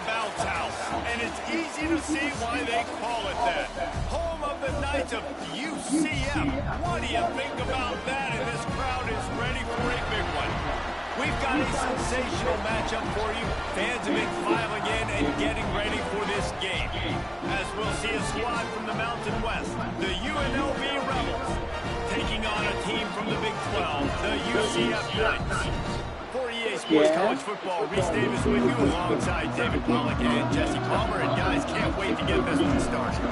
bounce house, and it's easy to see why they call it that. Home of the Knights of UCF. What do you think about that? And this crowd is ready for a big one. We've got a sensational matchup for you. Fans have been filing in and getting ready for this game. As we'll see a squad from the Mountain West, the UNLV Rebels, taking on a team from the Big 12, the UCF Knights. For EA Sports College Football, Reese Davis with you alongside David Pollack and Jesse Palmer. And guys, can't wait to get this one started.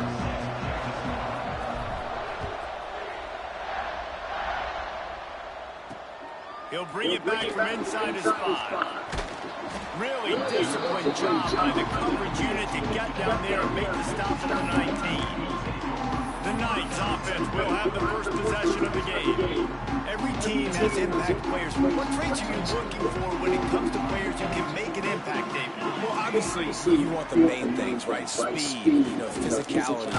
He'll bring it back from inside his 5. Really disciplined job by the coverage unit to get down there and make the stop at the 19. The Knights offense will have the first possession of the game. Every team has impact players. What traits are you looking for when it comes to players who can make an impact, David? Well, obviously, you want the main things, right? Speed, physicality,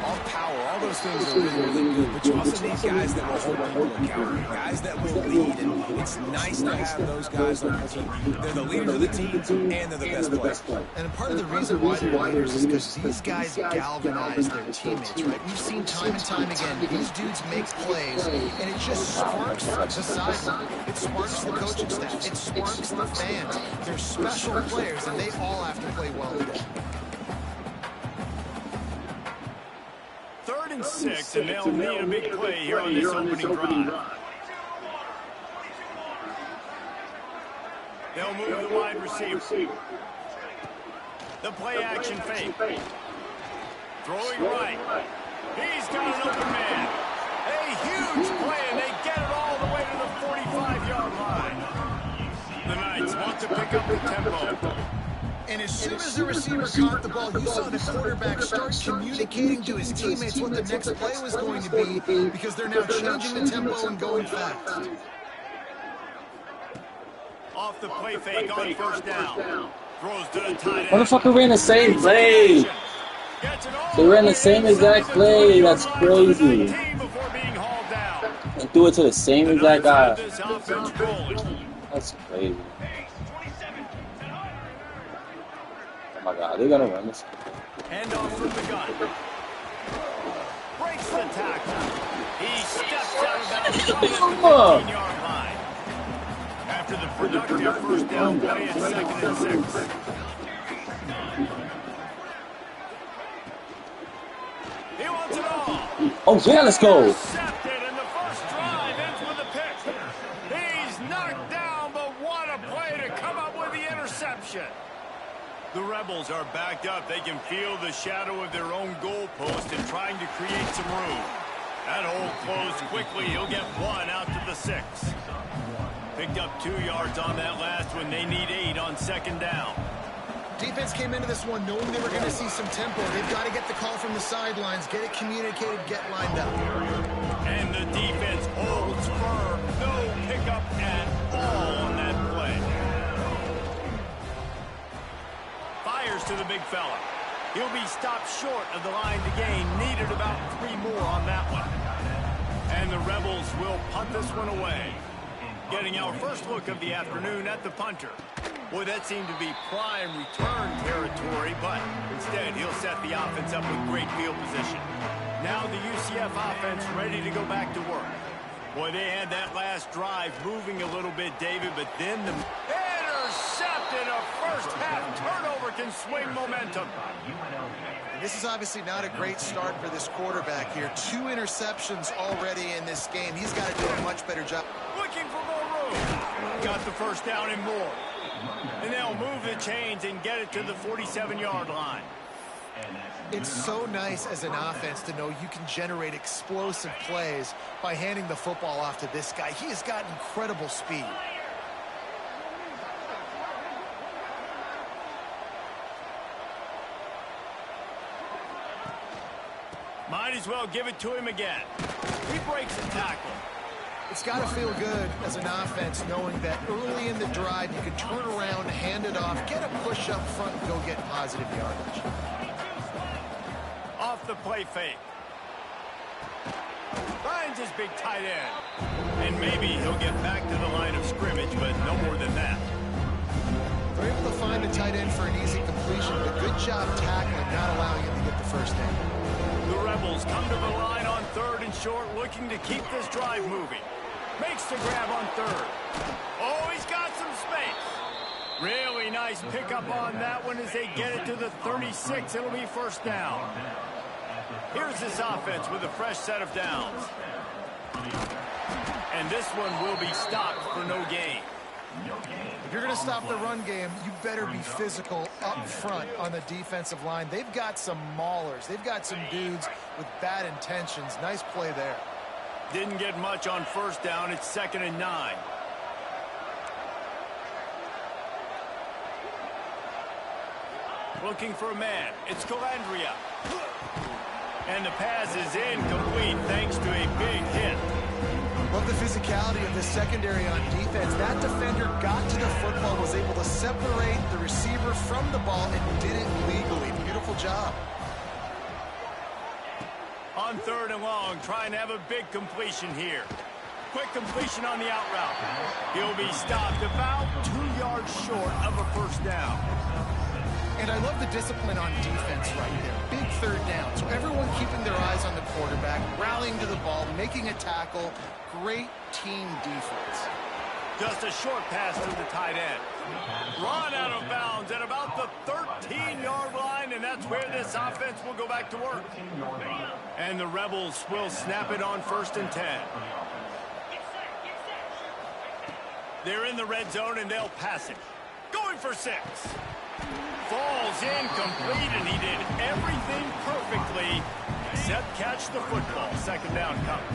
all power, all those things are really, really good. But you also need guys that will hold people accountable, guys that will lead. And it's nice to have those guys on your team. They're the leaders of the team, and they're the best players. And part of the reason why they're leaders is because these guys galvanize their teammates, right? We've seen time and time again, these dudes make plays, and it just sparks the sideline. It sparks the coaching staff. It sparks the fans. They're special players, and they all have to play well today. 3rd and 6, and they'll need a big play here on this opening drive. They'll move the wide receiver. The play action fake. Throwing right. He's got an open man. A huge play, and they get it all the way to the 45-yard line. The Knights want to pick up the tempo. And as soon as the receiver caught the ball, you saw the quarterback start communicating to his teammates what the next play was going to be, because they're now changing the tempo and going fast. Off the play fake on first down. Throws to the tight end. Motherfucker ran the same play. They ran the same exact play. That's crazy. And threw it to the same exact guy. That's crazy. Oh my God, they're gonna run this. Hand off from the gun. Breaks the tackle. He steps out of bounds at the 15-yard line. After the productive first down play at 2nd and 6. He wants it all. Oh yeah, let's go. Intercepted, and the first drive ends with a pick. He's knocked down, but what a play to come up with the interception. The Rebels are backed up. They can feel the shadow of their own goalpost and trying to create some room. That hole closed quickly. He'll get 1 out to the 6. Picked up 2 yards on that last one. They need 8 on 2nd down. Defense came into this one knowing they were going to see some tempo. They've got to get the call from the sidelines, get it communicated, get lined up. And the defense holds firm. No pickup at all on that play. Fires to the big fella. He'll be stopped short of the line to gain. Needed about 3 more on that one. And the Rebels will punt this one away. Getting our first look of the afternoon at the punter. Boy, that seemed to be prime return territory, but instead he'll set the offense up with great field position. Now the UCF offense ready to go back to work. Boy, they had that last drive moving a little bit, David, but then the intercepted. A first-half turnover can swing momentum. This is obviously not a great start for this quarterback here. 2 interceptions already in this game. He's got to do a much better job. Looking for more room. Got the first down and more. And they'll move the chains and get it to the 47-yard line. It's so nice as an offense to know you can generate explosive plays by handing the football off to this guy. He has got incredible speed. Might as well give it to him again. He breaks the tackle. It's got to feel good as an offense knowing that early in the drive you can turn around, hand it off, get a push up front, and go get positive yardage. Off the play fake. Finds his big tight end. And maybe he'll get back to the line of scrimmage, but no more than that. They're able to find the tight end for an easy completion, but good job tackling, not allowing him to get the first down. The Rebels come to the line on 3rd and short, looking to keep this drive moving. Makes the grab on 3rd. Oh, he's got some space. Really nice pickup on that one as they get it to the 36. It'll be first down. Here's this offense with a fresh set of downs. And this one will be stopped for no gain. If you're going to stop the run game, you better be physical up front on the defensive line. They've got some maulers. They've got some dudes with bad intentions. Nice play there. Didn't get much on first down. It's 2nd and 9. Looking for a man. It's Calandria. And the pass is incomplete thanks to a big hit. Love the physicality of the secondary on defense. That defender got to the football, was able to separate the receiver from the ball, and did it legally. Beautiful job. On 3rd and long, trying to have a big completion here. Quick completion on the out route. He'll be stopped about 2 yards short of a first down. And I love the discipline on defense right there. Big 3rd down. So everyone keeping their eyes on the quarterback, rallying to the ball, making a tackle. Great team defense. Just a short pass to the tight end. Run out of bounds at about the 13-yard line, and that's where this offense will go back to work. And the Rebels will snap it on 1st and 10. They're in the red zone, and they'll pass it. Going for 6. Falls incomplete, and he did everything perfectly except catch the football. 2nd down coming.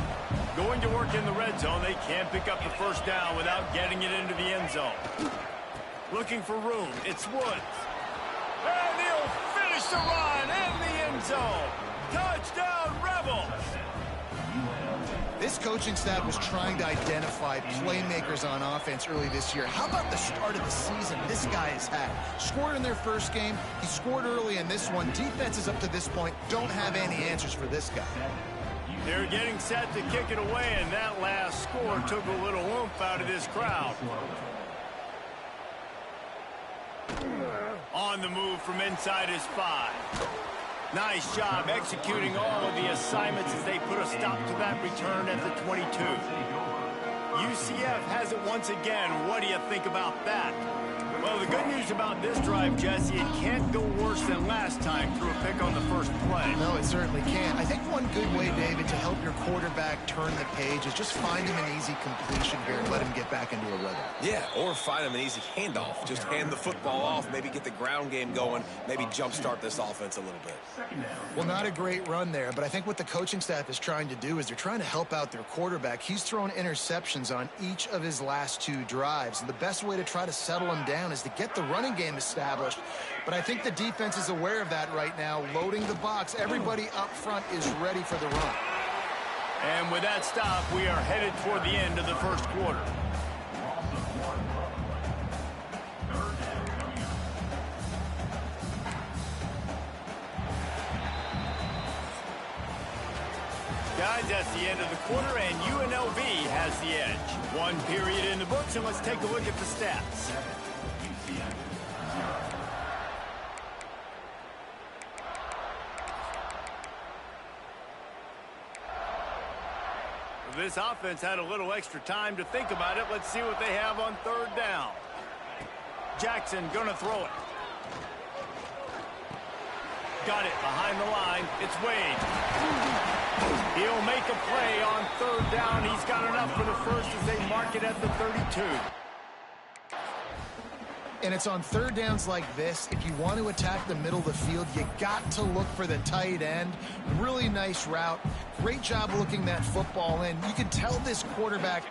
Going to work in the red zone. They can't pick up the first down without getting it into the end zone. Looking for room. It's Woods. And he'll finish the run in the end zone. Touchdown, Rebels! This coaching staff was trying to identify playmakers on offense early this year. How about the start of the season this guy has had? Scored in their first game. He scored early in this one. Defenses up to this point don't have any answers for this guy. They're getting set to kick it away, and that last score took a little oomph out of this crowd. On the move from inside his 5. Nice job executing all of the assignments as they put a stop to that return at the 22. UCF has it once again. What do you think about that? Well, the good news about this drive, Jesse, it can't go worse than last time through a pick on the first play. No, it certainly can't. I think one good way, David, to help your quarterback turn the page is just find him an easy completion here and let him get back into a rhythm. Yeah, or find him an easy handoff. Just hand the football off, maybe get the ground game going, maybe jumpstart this offense a little bit. Well, not a great run there, but I think what the coaching staff is trying to do is they're trying to help out their quarterback. He's thrown interceptions on each of his last 2 drives, and the best way to try to settle him down is to get the running game established. But I think the defense is aware of that right now, loading the box. Everybody up front is ready for the run. And with that stop, we are headed toward the end of the first quarter. Guys, that's the end of the quarter, and UNLV has the edge. 1 period in the books, and let's take a look at the stats. This offense had a little extra time to think about it. Let's see what they have on 3rd down. Jackson gonna throw it. Got it behind the line. It's Wade. He'll make a play on 3rd down. He's got enough for the first as they mark it at the 32. And it's on 3rd downs like this. If you want to attack the middle of the field, you got to look for the tight end. Really nice route. Great job looking that football in. You can tell this quarterback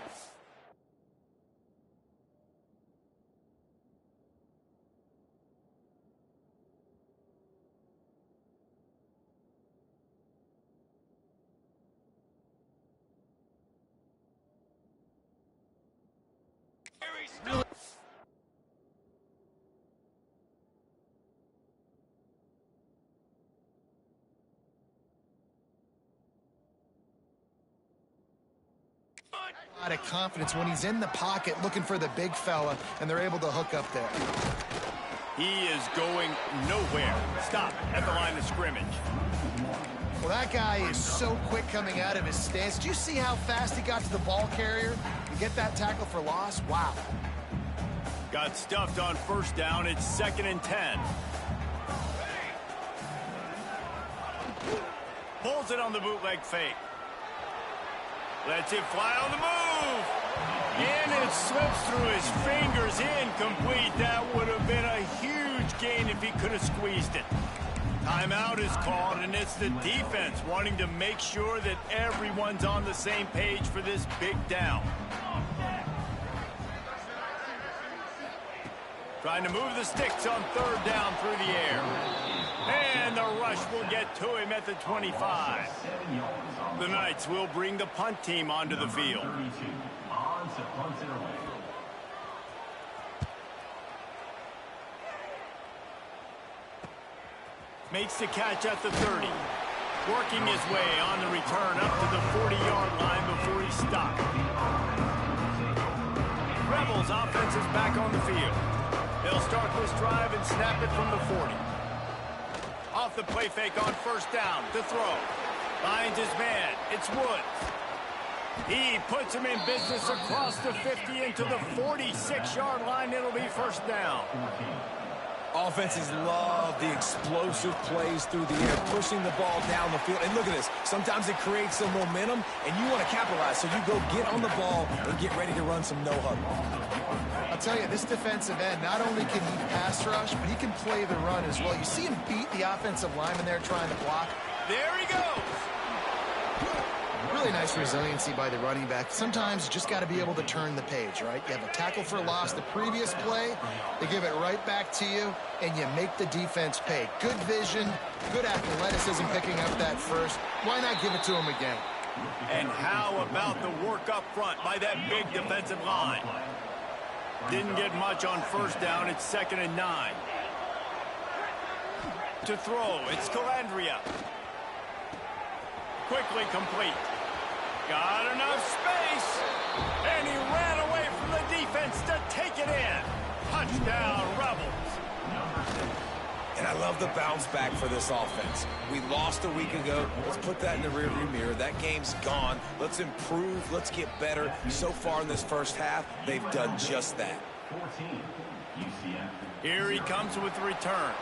A lot of confidence when he's in the pocket looking for the big fella, and they're able to hook up there. He is going nowhere. Stop at the line of scrimmage. Well, that guy is so quick coming out of his stance. Did you see how fast he got to the ball carrier and get that tackle for loss? Wow. Got stuffed on first down. It's 2nd and 10. Pulls it on the bootleg fake. Lets it fly on the move. And it slips through his fingers, incomplete. That would have been a huge gain if he could have squeezed it. Timeout is called, and it's the defense wanting to make sure that everyone's on the same page for this big down. Trying to move the sticks on 3rd down through the air. And the rush will get to him at the 25. The Knights will bring the punt team onto the field. Makes the catch at the 30. Working his way on the return up to the 40-yard line before he stopped. Rebels offense is back on the field. They'll start this drive and snap it from the 40. Off the play fake on 1st down to throw. Finds his man. It's Woods. He puts him in business across the 50 into the 46-yard line. It'll be 1st down. Offenses love the explosive plays through the air, pushing the ball down the field. And look at this. Sometimes it creates some momentum, and you want to capitalize. So you go get on the ball and get ready to run some no-huddle. I'll tell you, this defensive end, not only can he pass rush, but he can play the run as well. You see him beat the offensive lineman there trying to block. There he goes. Really nice resiliency by the running back. Sometimes you just got to be able to turn the page, right? You have a tackle for loss the previous play, they give it right back to you, and you make the defense pay. Good vision, good athleticism picking up that first. Why not give it to him again? And how about the work up front by that big defensive line? Didn't get much on 1st down. It's 2nd and 9. To throw, it's Calandria. Quickly complete. Got enough space. And he ran away from the defense to take it in. Touchdown, Rebels. And I love the bounce back for this offense. We lost a week ago. Let's put that in the rearview mirror. That game's gone. Let's improve. Let's get better. So far in this first half, they've done just that. Here he comes with the return.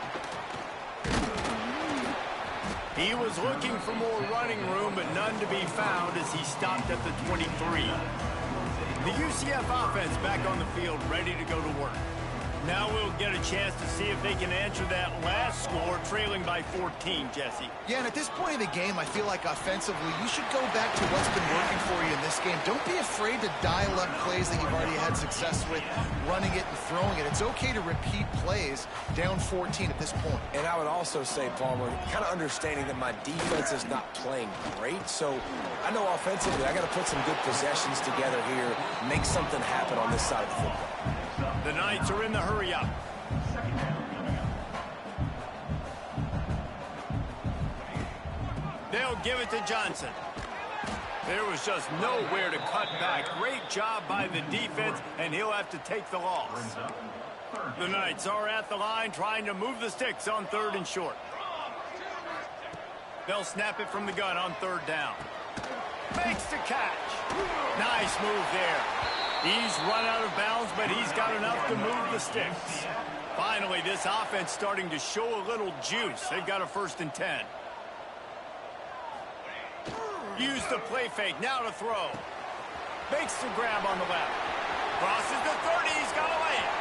He was looking for more running room, but none to be found as he stopped at the 23. The UCF offense back on the field, ready to go to work. Now we'll get a chance to see if they can answer that last score, trailing by 14, Jesse. Yeah, and at this point of the game, I feel like offensively, you should go back to what's been working for you in this game. Don't be afraid to dial up plays that you've already had success with, running it and throwing it. It's okay to repeat plays down 14 at this point. And I would also say, Palmer, kind of understanding that my defense is not playing great, so I know offensively I got to put some good possessions together here, make something happen on this side of the football. The Knights are in the hurry-up. They'll give it to Johnson. There was just nowhere to cut back. Great job by the defense, and he'll have to take the loss. The Knights are at the line trying to move the sticks on 3rd and short. They'll snap it from the gun on 3rd down. Makes the catch. Nice move there. He's run out of bounds, but he's got enough to move the sticks. Finally, this offense starting to show a little juice. They've got a 1st and 10. Use the play fake, now to throw. Makes the grab on the left. Crosses the 30, he's got to lay it.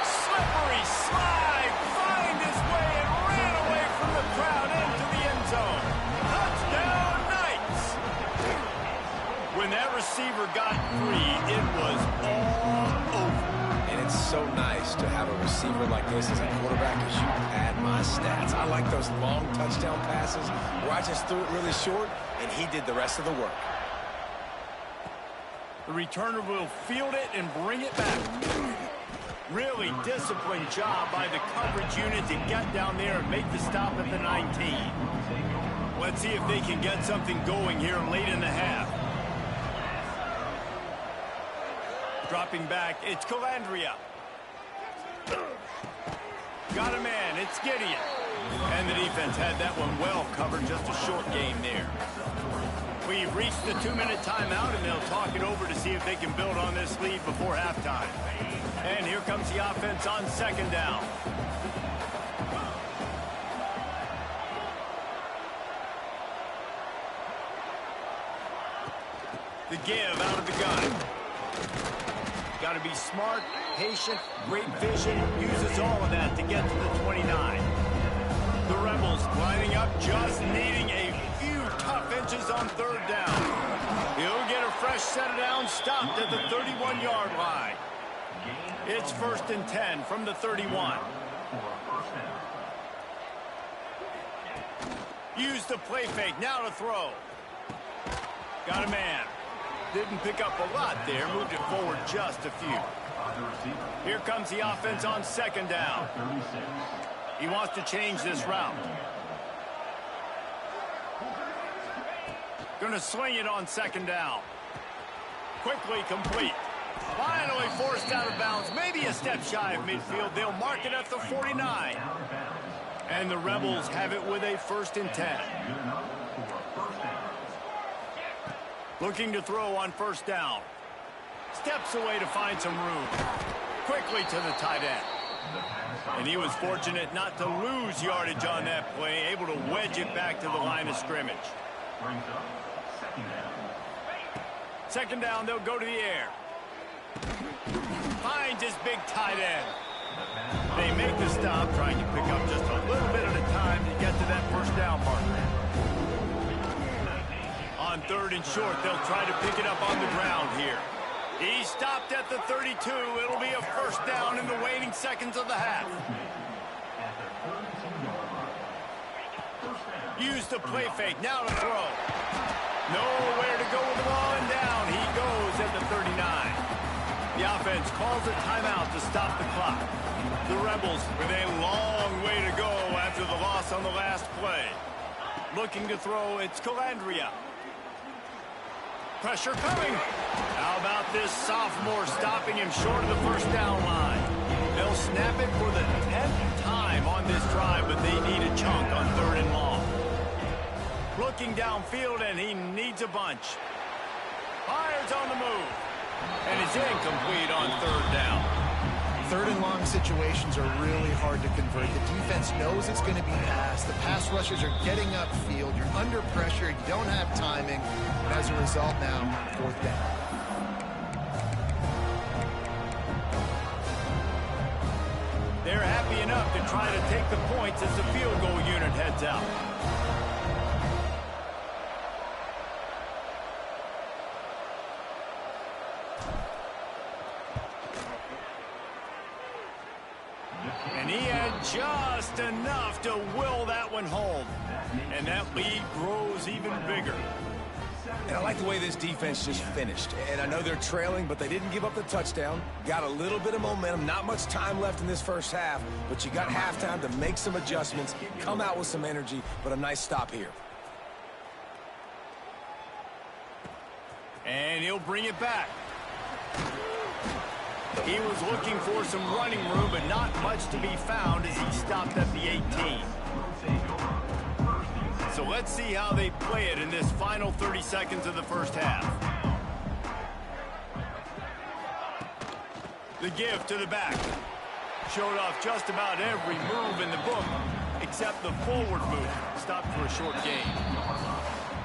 Slippery slide, find his way and ran away from the crowd into the end zone. Touchdown, Knights! When that receiver got free, it was all over. And it's so nice to have a receiver like this as a quarterback because you pad my stats. I like those long touchdown passes where I just threw it really short and he did the rest of the work. The returner will field it and bring it back. Really disciplined job by the coverage unit to get down there and make the stop at the 19. Let's see if they can get something going here late in the half. Dropping back, it's Calandria. Got a man, it's Gideon. And the defense had that one well covered, just a short game there. We've reached the 2-minute timeout, and they'll talk it over to see if they can build on this lead before halftime. And here comes the offense on second down. The give out of the gun. Got to be smart, patient, great vision, uses all of that to get to the 29. The Rebels lining up, just needing a few tough inches on third down. He'll get a fresh set of downs, stopped at the 31-yard line. It's 1st and 10 from the 31. Use the play fake, now to throw. Got a man. Didn't pick up a lot there, moved it forward just a few. Here comes the offense on second down. He wants to change this route. Gonna sling it on second down. Quickly complete. Finally forced out of bounds, maybe a step shy of midfield. They'll mark it at the 49. And the Rebels have it with a 1st and 10. Looking to throw on first down. Steps away to find some room. Quickly to the tight end. And he was fortunate not to lose yardage on that play, able to wedge it back to the line of scrimmage. Second down, they'll go to the air. Finds his big tight end. They make the stop, trying to pick up just a little bit at a time to get to that first down marker. On 3rd and short, they'll try to pick it up on the ground here. He stopped at the 32. It'll be a first down in the waning seconds of the half. Use the play fake, now to throw. Nowhere to go with the ball, and down he goes at the 39. The offense calls a timeout to stop the clock. The Rebels with a long way to go after the loss on the last play. Looking to throw, it's Calandria. Pressure coming. How about this sophomore stopping him short of the first down line? They'll snap it for the 10th time on this drive, but they need a chunk on 3rd and long. Looking downfield, and he needs a bunch. Fires on the move. And it's incomplete on 3rd down. 3rd and long situations are really hard to convert. The defense knows it's going to be passed. The pass rushers are getting upfield. You're under pressure. You don't have timing. And as a result now, 4th down. They're happy enough to try to take the points as the field goal unit heads out. And he had just enough to will that one home. And that lead grows even bigger. And I like the way this defense just finished. And I know they're trailing, but they didn't give up the touchdown. Got a little bit of momentum. Not much time left in this first half, but you got halftime to make some adjustments, come out with some energy, but a nice stop here. And he'll bring it back. He was looking for some running room, but not much to be found as he stopped at the 18. So let's see how they play it in this final 30 seconds of the first half. The give to the back. Showed off just about every move in the book, except the forward move. Stopped for a short gain.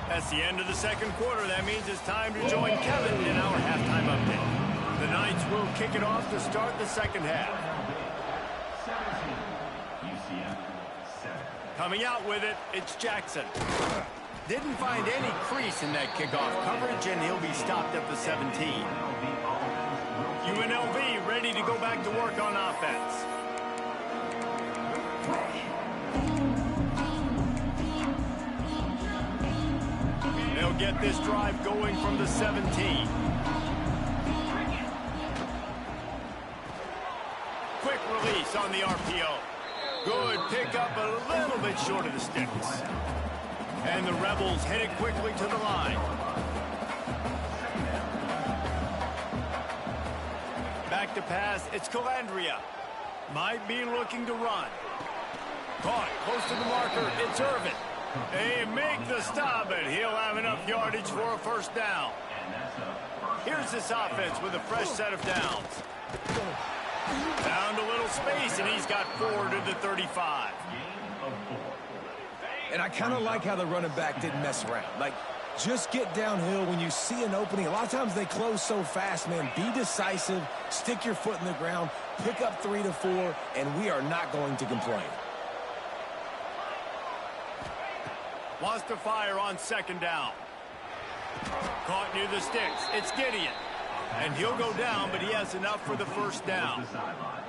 That's the end of the second quarter. That means it's time to join Kevin in our halftime update. The Knights will kick it off to start the second half. Coming out with it, it's Jackson. Didn't find any crease in that kickoff coverage, and he'll be stopped at the 17. UNLV ready to go back to work on offense. They'll get this drive going from the 17. Quick release on the RPO. Good pickup, a little bit short of the sticks. And the Rebels headed quickly to the line. pass. It's Calandria. Might be looking to run. Caught close to the marker. It's Irvin. They make the stop, and he'll have enough yardage for a first down. Here's this offense with a fresh set of downs. Found a little space, and he's got 4 to the 35. And I kind of like how the running back didn't mess around. Like, just get downhill when you see an opening. A lot of times they close so fast, man. Be decisive, stick your foot in the ground, pick up 3 to 4, and we are not going to complain. Wants to fire on second down. Caught near the sticks. It's Gideon. And he'll go down, but he has enough for the first down.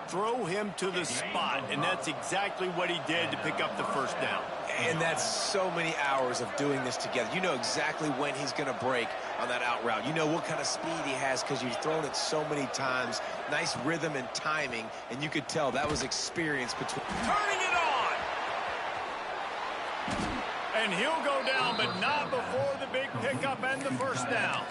Throw him to the spot, and that's exactly what he did to pick up the first down. And that's so many hours of doing this together. You know exactly when he's going to break on that out route. You know what kind of speed he has because you've thrown it so many times. Nice rhythm and timing, and you could tell that was experience between. Turning it on! And he'll go down, but not before the big pickup and the first down.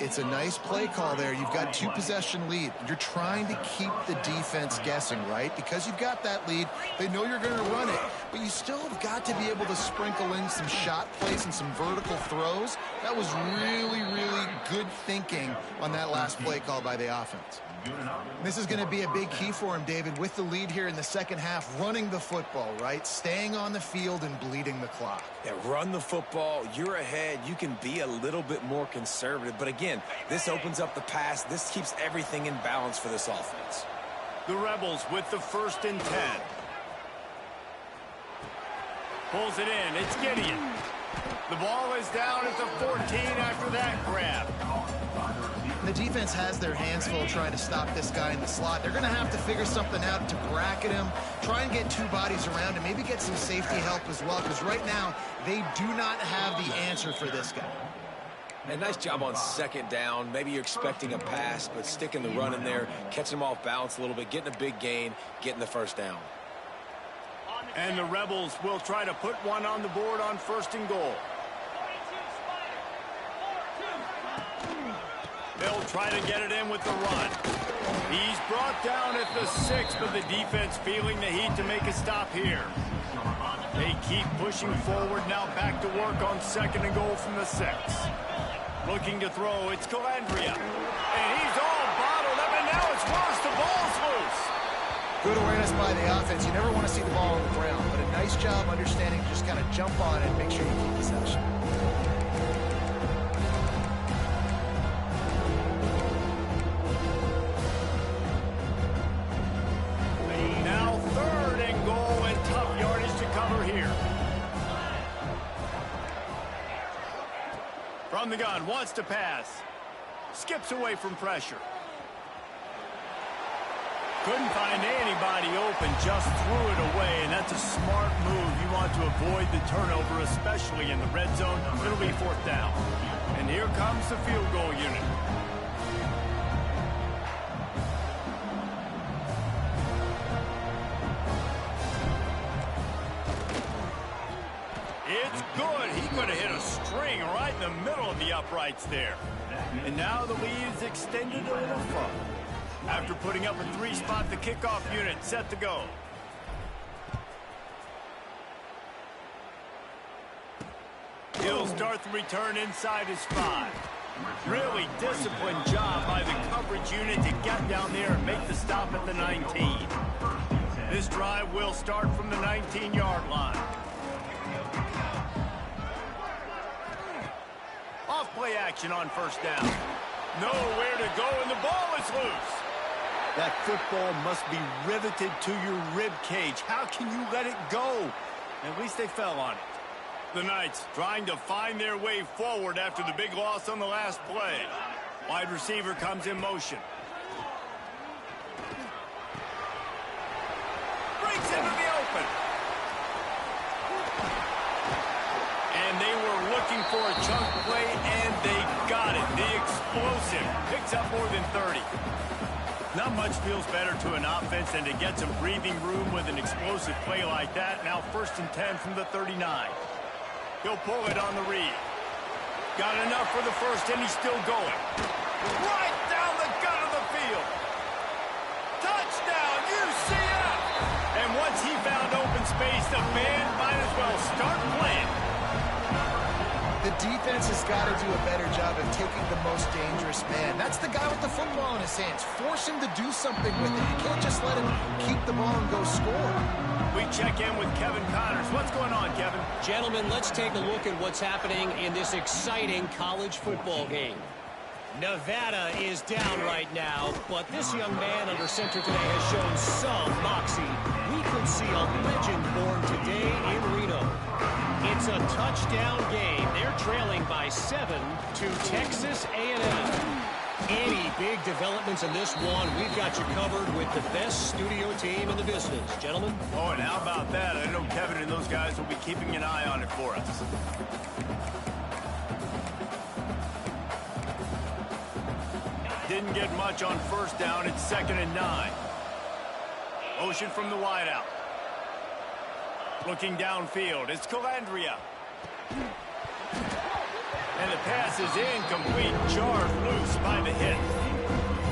It's a nice play call there. You've got 2-possession lead. You're trying to keep the defense guessing, right? Because you've got that lead, they know you're going to run it, but you still have got to be able to sprinkle in some shot plays and some vertical throws. That was really, really good thinking on that last play call by the offense. This is going to be a big key for him, David, with the lead here in the second half, running the football, right? Staying on the field and bleeding the clock. Yeah, run the football. You're ahead. You can be a little bit more conservative. But again, this opens up the pass. This keeps everything in balance for this offense. The Rebels with the 1st and 10. Pulls it in. It's Gideon. The ball is down at the 14 after that grab. The defense has their hands full trying to stop this guy in the slot. They're going to have to figure something out to bracket him, try and get 2 bodies around him, maybe get some safety help as well, because right now they do not have the answer for this guy. And nice job on second down. Maybe you're expecting a pass, but sticking the run in there, catching him off balance a little bit, getting a big gain, getting the first down. And the Rebels will try to put one on the board on 1st and goal. They'll try to get it in with the run. He's brought down at the 6, but the defense feeling the heat to make a stop here. They keep pushing forward, now back to work on 2nd and goal from the 6. Looking to throw, it's Calandria. And he's all bottled up, and now it's worse. The ball's loose. Good awareness by the offense. You never want to see the ball on the ground, but a nice job understanding to just kind of jump on it and make sure you keep possession. Now 3rd and goal, and tough yardage to cover here. From the gun, wants to pass. Skips away from pressure. Couldn't find anybody open, just threw it away, and that's a smart move. You want to avoid the turnover, especially in the red zone. It'll be 4th down. And here comes the field goal unit. It's good. He could have hit a string right in the middle of the uprights there. And now the lead is extended a little further. After putting up a 3-spot, the kickoff unit set to go. He'll start the return inside his 5. Really disciplined job by the coverage unit to get down there and make the stop at the 19. This drive will start from the 19-yard line. Off-play action on 1st down. Nowhere to go, and the ball is loose. That football must be riveted to your rib cage. How can you let it go? At least they fell on it. The Knights trying to find their way forward after the big loss on the last play. Wide receiver comes in motion. Breaks into the open. And they were looking for a chunk play, and they got it. The explosive picks up more than 30. Not much feels better to an offense than to get some breathing room with an explosive play like that. Now 1st and 10 from the 39. He'll pull it on the read. Got enough for the first, and he's still going. Right down the gut of the field. Touchdown, UCF! And once he found open space, the band might as well start playing. The defense has got to do a better job of taking the most dangerous man. That's the guy with the football in his hands. Force him to do something with it. You can't just let him keep the ball and go score. We check in with Kevin Connors. What's going on, Kevin? Gentlemen, let's take a look at what's happening in this exciting college football game. Nevada is down right now, but this young man under center today has shown some moxie. We could see a legend born today in Reno. It's a touchdown game. They're trailing by 7 to Texas A&M. Any big developments in this one, we've got you covered with the best studio team in the business. Gentlemen? Oh, and how about that? I know Kevin and those guys will be keeping an eye on it for us. Didn't get much on first down. It's 2nd and 9. Motion from the wideout. Looking downfield. It's Calandria. And the pass is incomplete. Jarred loose by the hit.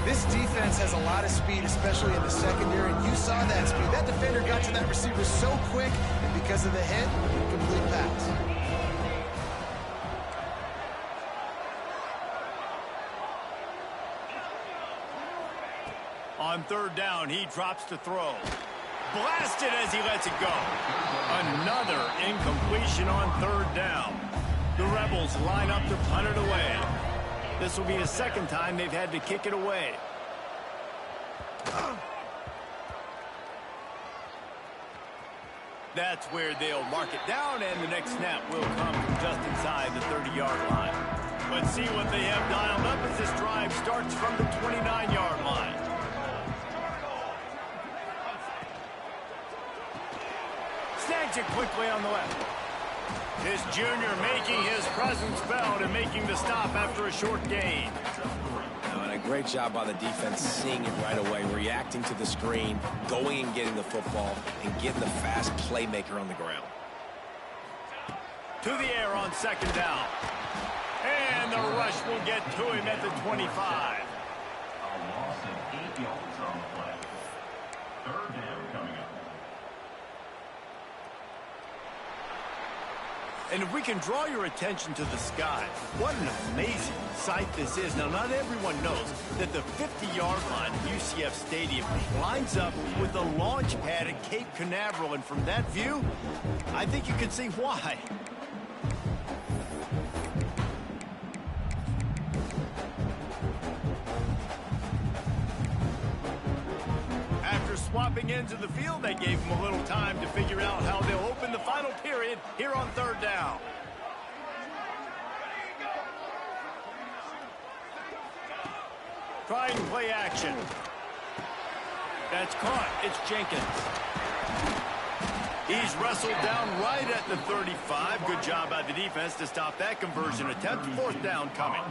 This defense has a lot of speed, especially in the secondary, and you saw that speed. That defender got to that receiver so quick, and because of the hit, complete pass. On 3rd down, he drops to throw. Blasted as he lets it go. Another incompletion on 3rd down. The Rebels line up to punt it away. This will be the 2nd time they've had to kick it away. That's where they'll mark it down, and the next snap will come from just inside the 30-yard line. Let's see what they have dialed up as this drive starts from the 29-yard line. Snags it quickly on the left. This junior making his presence felt and making the stop after a short gain. And a great job by the defense seeing it right away, reacting to the screen, going and getting the football, and getting the fast playmaker on the ground. To the air on 2nd down. And the rush will get to him at the 25. A loss of 8 yards on the play. 3rd down coming up. And if we can draw your attention to the sky, what an amazing sight this is. Now, not everyone knows that the 50-yard line at UCF Stadium lines up with the launch pad at Cape Canaveral. And from that view, I think you can see why. Swapping ends of the field, they gave them a little time to figure out how they'll open the final period here on 3rd down. Trying play action. That's caught. It's Jenkins. He's wrestled down right at the 35. Good job by the defense to stop that conversion attempt. 4th down coming.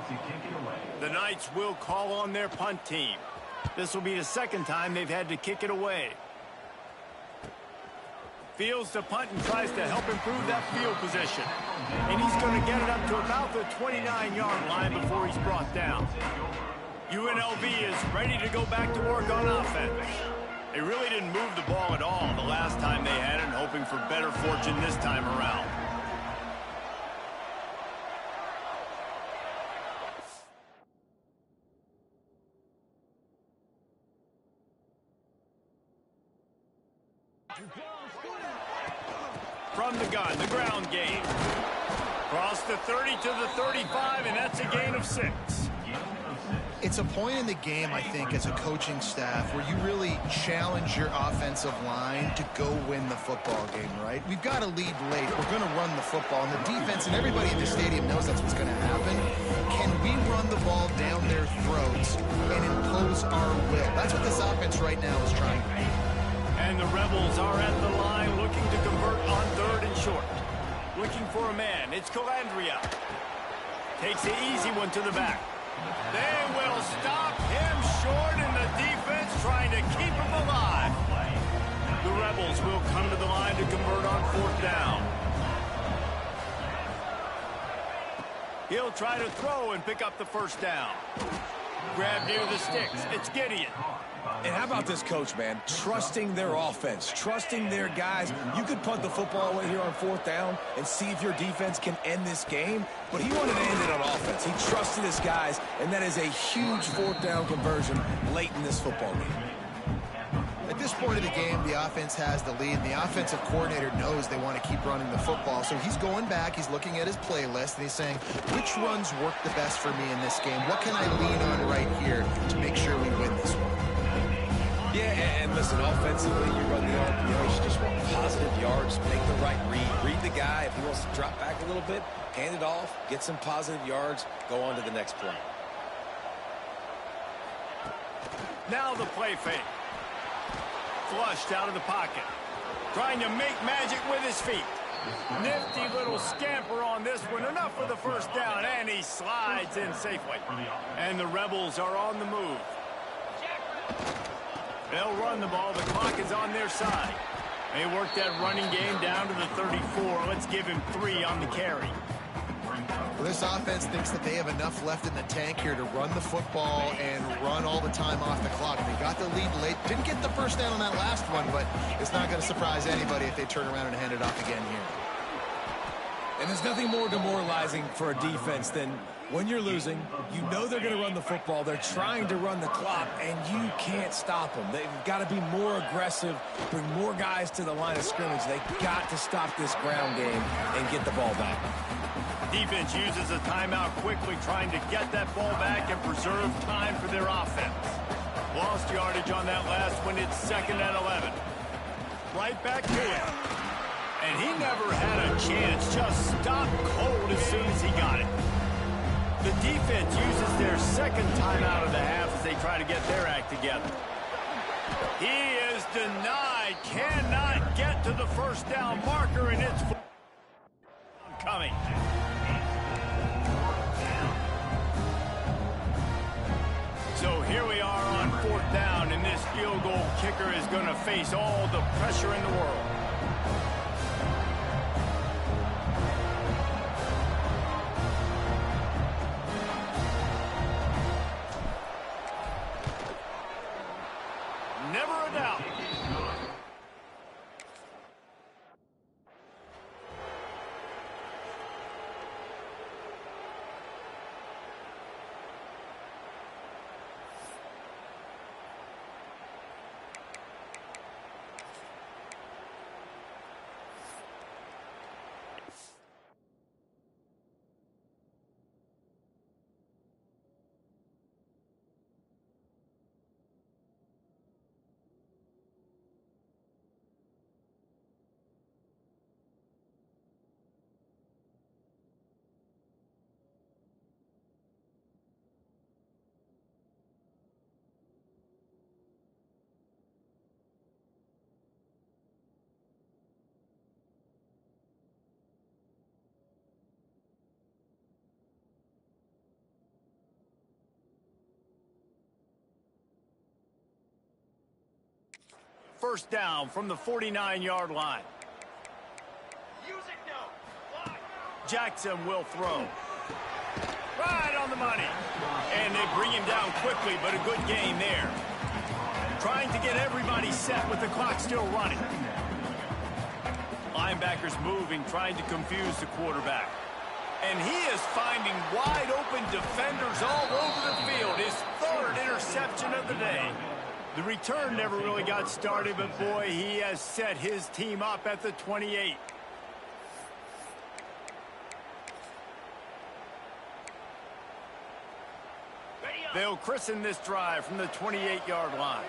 The Knights will call on their punt team. This will be the 2nd time they've had to kick it away. Fields to punt and tries to help improve that field position. And he's going to get it up to about the 29-yard line before he's brought down. UNLV is ready to go back to work on offense. They really didn't move the ball at all the last time they had it, hoping for better fortune this time around. From the gun, the ground game. Cross the 30 to the 35, and that's a gain of 6. It's a point in the game, I think, as a coaching staff where you really challenge your offensive line to go win the football game, right? We've got to lead late. We're going to run the football, and the defense and everybody in the stadium knows that's what's going to happen. Can we run the ball down their throats and impose our will? That's what this offense right now is trying to do. And the Rebels are at the line looking to convert on 3rd and short. Looking for a man. It's Calandria. Takes the easy one to the back. They will stop him short, and the defense trying to keep him alive. The Rebels will come to the line to convert on 4th down. He'll try to throw and pick up the 1st down. Grab near the sticks. It's Gideon. And how about this coach, man? Trusting their offense, trusting their guys. You could punt the football away here on 4th down and see if your defense can end this game, but he wanted to end it on offense. He trusted his guys, and that is a huge 4th down conversion late in this football game. At this point of the game, the offense has the lead, and the offensive coordinator knows they want to keep running the football. So he's going back, he's looking at his playlist, and he's saying, which runs work the best for me in this game? What can I lean on right here to make sure we win this one? Yeah, and listen, offensively, you run the RPO, you just want positive yards, make the right read the guy. If he wants to drop back a little bit, hand it off, get some positive yards, go on to the next play. Now the play fake. Flushed out of the pocket. Trying to make magic with his feet. Nifty little scamper on this one. Enough for the first down, and he slides in safely. And the Rebels are on the move. They'll run the ball. The clock is on their side. They work that running game down to the 34. Let's give him 3 on the carry. Well, this offense thinks that they have enough left in the tank here to run the football and run all the time off the clock. They got the lead late. Didn't get the first down on that last one, but it's not going to surprise anybody if they turn around and hand it off again here. And there's nothing more demoralizing for a defense than when you're losing, you know they're going to run the football, they're trying to run the clock, and you can't stop them. They've got to be more aggressive, bring more guys to the line of scrimmage. They've got to stop this ground game and get the ball back. Defense uses a timeout quickly, trying to get that ball back and preserve time for their offense. Lost yardage on that last one. It's 2nd and 11. Right back to it. And he never had a chance. Just stopped cold as soon as he got it. The defense uses their 2nd timeout of the half as they try to get their act together. He is denied. Cannot get to the first down marker, and it's coming. So here we are on 4th down, and this field goal kicker is going to face all the pressure in the world. Never a doubt. First down from the 49-yard line. Jackson will throw. Right on the money. And they bring him down quickly, but a good gain there. Trying to get everybody set with the clock still running. Linebackers moving, trying to confuse the quarterback. And he is finding wide open defenders all over the field. His 3rd interception of the day. The return never really got started, but boy, he has set his team up at the 28. They'll christen this drive from the 28-yard line.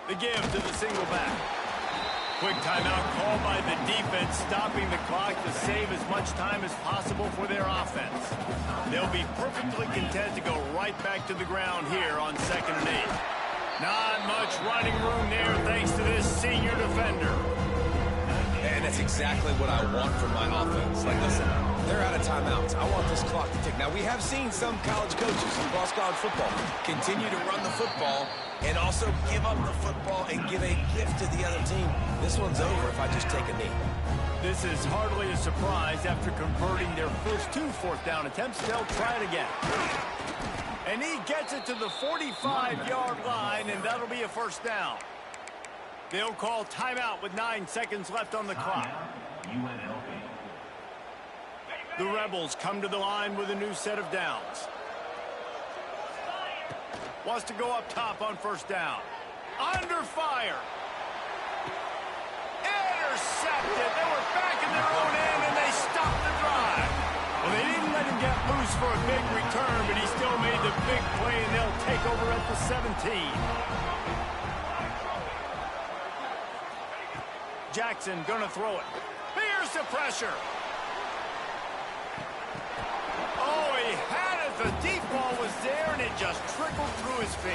The give to the single back. Quick timeout called by the defense, stopping the clock to save as much time as possible for their offense. They'll be perfectly content to go right back to the ground here on 2nd and 8. Not much running room there thanks to this senior defender. And that's exactly what I want from my offense. Like, listen, they're out of timeouts. I want this clock to tick. Now, we have seen some college coaches across college football continue to run the football and also give up the football and give a gift to the other team. This one's over if I just take a knee. This is hardly a surprise. After converting their first 2 fourth-down attempts, they'll try it again. And he gets it to the 45-yard line, and that'll be a first down. They'll call timeout with 9 seconds left on the clock. The Rebels come to the line with a new set of downs. Wants to go up top on first down. Under fire. Intercepted. They were back in their own end, and they stopped the drive. Well, they didn't let him get loose for a big return, but he still made the big play, and they'll take over at the 17. Jackson gonna throw it. Here's the pressure. Oh, he had it. The deep ball was there, and it just trickled through his feet.